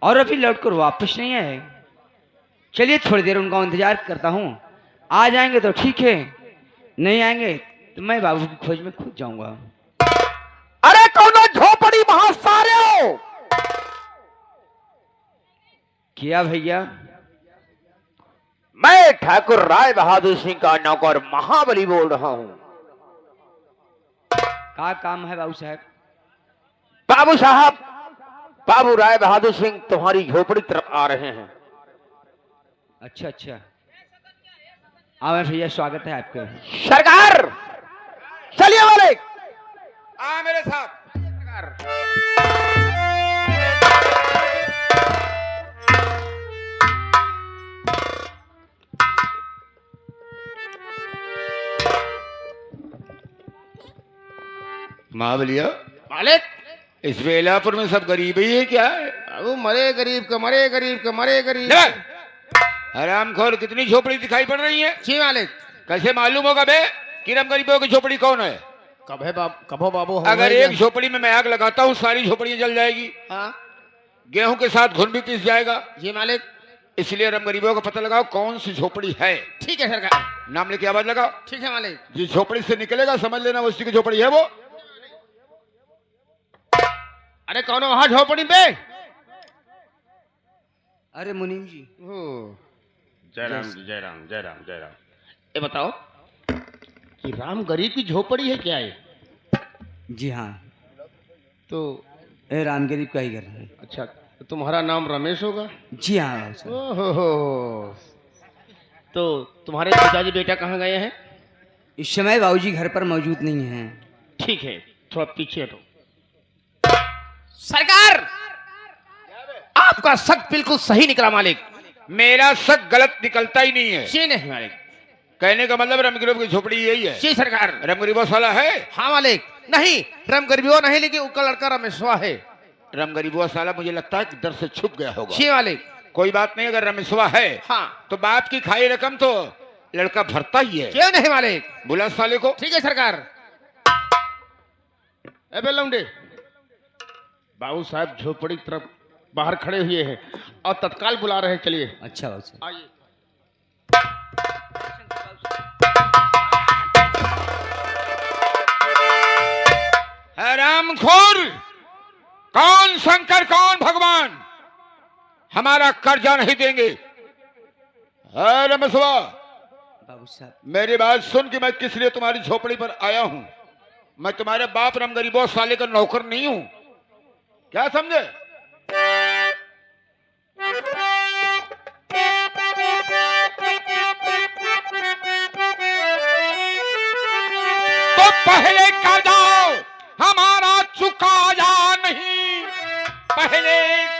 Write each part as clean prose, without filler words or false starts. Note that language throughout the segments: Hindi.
और अभी लौट कर वापस नहीं आए। चलिए थोड़ी देर उनका इंतजार करता हूँ, आ जाएंगे तो ठीक है, नहीं आएंगे तो मैं बाबू की खोज में खुद जाऊंगा। अरे कौनो झोपड़ी वहां सारे हो। क्या भैया? मैं ठाकुर राय बहादुर सिंह का नौकर महाबली बोल रहा हूं। क्या काम है बाबू साहब? बाबू साहब, बाबू राय बहादुर सिंह तुम्हारी झोपड़ी तरफ आ रहे हैं। अच्छा अच्छा, आवे भैया, स्वागत है आपका। सरकार चलिए वाले, आ मेरे साथ। महाबलिया, मालिक, इस बेलापुर में सब गरीब ही है क्या है? बाबू मरे गरीब का मरे गरीब का मरे गरीब। हरामखोर, कितनी झोपड़ी दिखाई पड़ रही है? जी मालिक। कैसे मालूम होगा बे कि रम गरीबों की झोपड़ी कौन है? कभो बाबू अगर एक झोपड़ी में मैं आग लगाता हूँ सारी झोपड़ियां जल जाएगी। हाँ गेहूं के साथ घुन भी पिस जाएगा। जी मालिक। इसलिए रम गरीबों का पता लगाओ कौन सी झोपड़ी है। ठीक है सरकार। नाम लेके आवाज लगाओ। ठीक है मालिक। जिस झोपड़ी से निकलेगा समझ लेना उसी की झोपड़ी है वो। अरे कौन वहां झोपड़ी पे? अरे मुनीम जी। जय राम जी, जय राम जय राम जय राम। ये बताओ कि राम गरीब की झोपड़ी है क्या है? जी हाँ, तो ए राम गरीब का ही घर है। अच्छा, तो तुम्हारा नाम रमेश होगा? जी हाँ बाबू साहब। ओहो, तो तुम्हारे पिताजी बेटा कहाँ गए हैं? इस समय बाबूजी घर पर मौजूद नहीं हैं। ठीक है, थोड़ा पीछे हटो। सरकार, आपका शक बिल्कुल सही निकला मालिक। मेरा शक गलत निकलता ही नहीं है। जी नहीं मालिक। कहने का मतलब रम गरीब की झोपड़ी यही है। जी सरकार। रम गरीबों साला है? हाँ मालिक। नहीं, रम गरीबो नहीं, लेकिन उसका लड़का रमेशवा है। रम गरीबुआ साला मुझे लगता है कि डर से छुप गया होगा। जी मालिक। कोई बात नहीं, अगर रमेशवा है हाँ तो बाप की खाई रकम तो लड़का भरता ही है। क्यों नहीं मालिक? बुला साले को। ठीक है सरकार। ए लौंडे, बाबू साहब झोपड़ी की तरफ बाहर खड़े हुए हैं और तत्काल बुला रहे हैं। चलिए अच्छा बाबू साहब। आइए। हरामखोर, कौन शंकर कौन भगवान हमारा कर्जा नहीं देंगे? रमेशवा, बाबू साहब, मेरी बात सुन कि मैं किस लिए तुम्हारी झोपड़ी पर आया हूं। मैं तुम्हारे बाप रम गरीबों साले का नौकर नहीं हूं, क्या समझे? तो पहले कर्जा हमारा चुकाया नहीं, पहले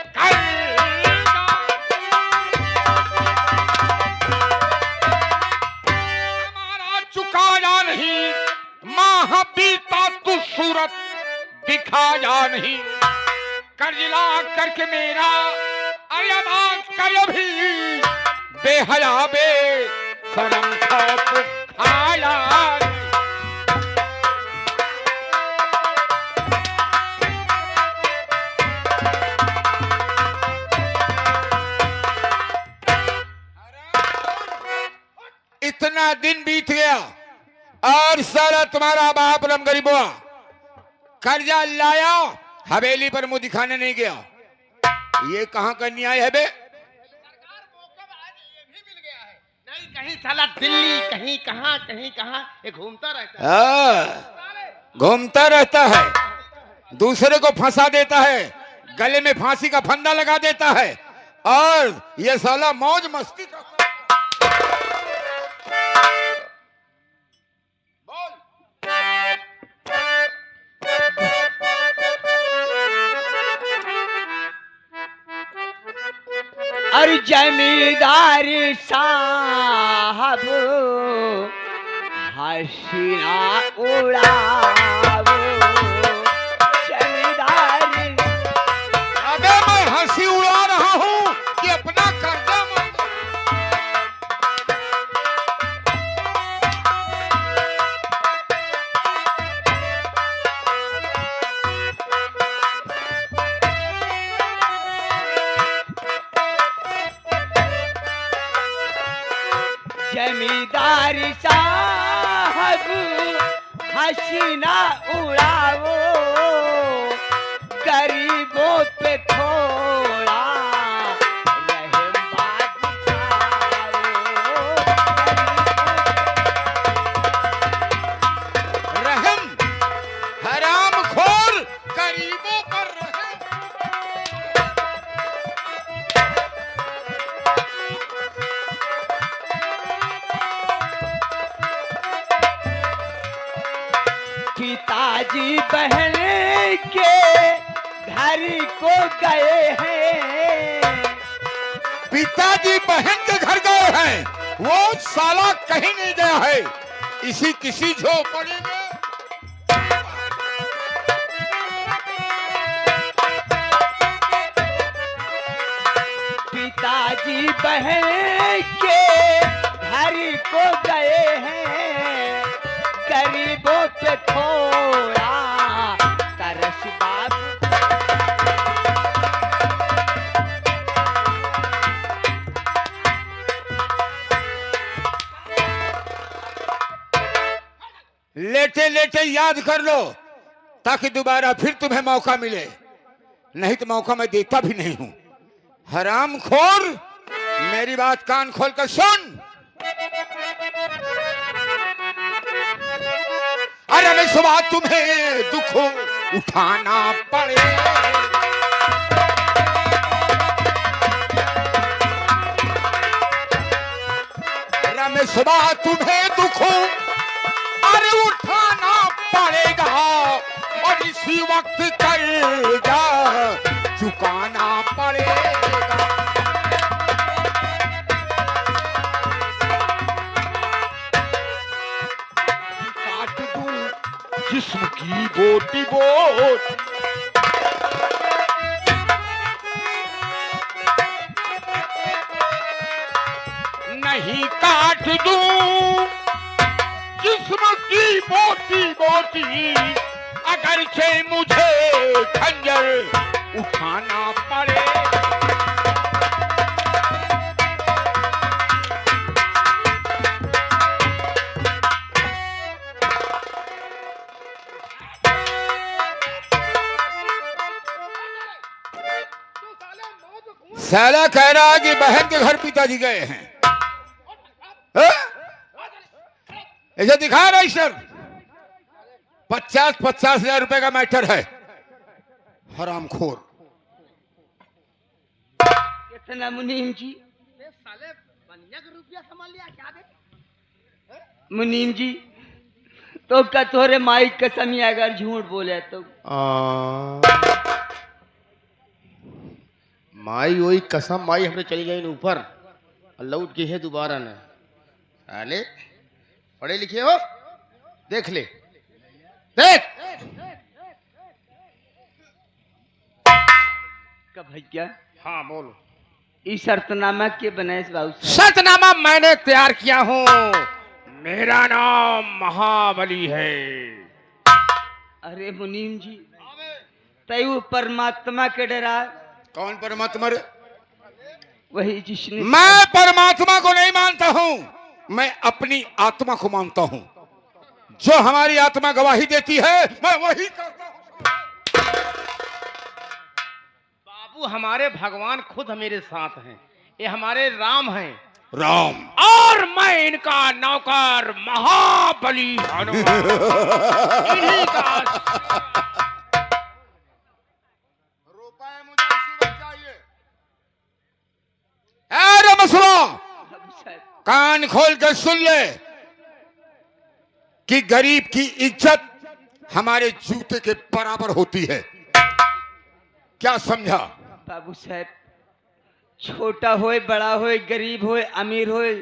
कर्जा हमारा चुकाया नहीं, माह बीता तू सूरत दिखाया नहीं। कर्जला करके मेरा अयदा कर भी बेहया बे शरम खौफ खाया। इतना दिन बीत गया और सारा तुम्हारा बाप रम गरीबुआ कर्जा लाया, हवेली पर मुंह दिखाने नहीं गया। ये कहां का न्याय है बे? नहीं, कहीं साला दिल्ली, कहीं कहां ये घूमता रहता है। घूमता रहता है, दूसरे को फंसा देता है, गले में फांसी का फंदा लगा देता है और ये साला मौज मस्ती का अरे जमींदार साहब हसीना उड़ावो, जमींदार। अबे मैं हंसी उड़ा रहा हूं कि अपना कर्जा कारी साहब हसीना उड़ावो, गरीबों पे थोड़ा रहम रहम, हराम खोर, गरीबों पर रहम। पिताजी बहन के घर को गए हैं, पिताजी बहन के घर गए हैं, वो साला कहीं नहीं गया है, इसी किसी झोपड़ी में। पिताजी बहन के घर को गए हैं, गरीबों पे थोड़ा तरस बाबू। लेटे लेटे याद कर लो, ताकि दोबारा फिर तुम्हें मौका मिले, नहीं तो मौका मैं देता भी नहीं हूं। हरामखोर, मेरी बात कान खोल कर सुन। अरे मैं सुबह तुम्हें दुख उठाना पड़ेगा, अरे मैं सुबह तुम्हें दुख अरे उठाना पड़ेगा, और इसी वक्त कर्जा चुकाना पड़ेगा। काट दूं जिस्म की बोटी बोट, नहीं काट दूं जिस्म की बोटी बोटी, अगरचे मुझे खंजर उठाना पड़े। साला कह रहा है कि बहन के घर पिताजी गए हैं, ऐसा दिखा रहा है सर। 50-50 हजार रुपए का मैटर है। हरामखोर। कितना मुनीम जी? साले बनिया का रुपया संभाल लिया क्या बे? मुनीम जी तो कतोरे माई कसम ही अगर झूठ बोले तो माई वही कसम, माई हमने चली गई ऊपर और लौट गई है दोबारा न। साले पढ़े लिखे हो, देख ले, देख। का भैया हाँ बोलो। इस शर्तनामा के बनाए बाबू साहब? शर्तनामा मैंने तैयार किया हूँ, मेरा नाम महाबली है। अरे मुनीम जी तय वो परमात्मा के डरा, कौन परमात्मा रे? वही जिसने मैं परमात्मा को नहीं मानता हूं, मैं अपनी आत्मा को मानता हूं। जो हमारी आत्मा गवाही देती है मैं वही करता हूं। बाबू हमारे भगवान खुद मेरे साथ हैं, ये हमारे राम हैं। राम और मैं इनका नौकर महाबली हनुमान। इन्हीं का रुपए मुझे इसी वक्त चाहिए। अरे मसला बाबू साहब कान खोल कर सुन ले कि गरीब की इज्जत हमारे जूते के बराबर होती है। क्या समझा? बाबू साहब छोटा होए बड़ा होए गरीब होए अमीर होए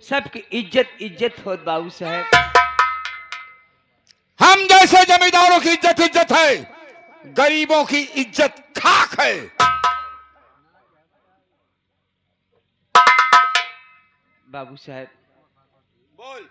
सबकी इज्जत इज्जत हो बाबू साहब। हम जैसे जमींदारों की इज्जत इज्जत है, गरीबों की इज्जत खाक है। बाबू साहब बोल।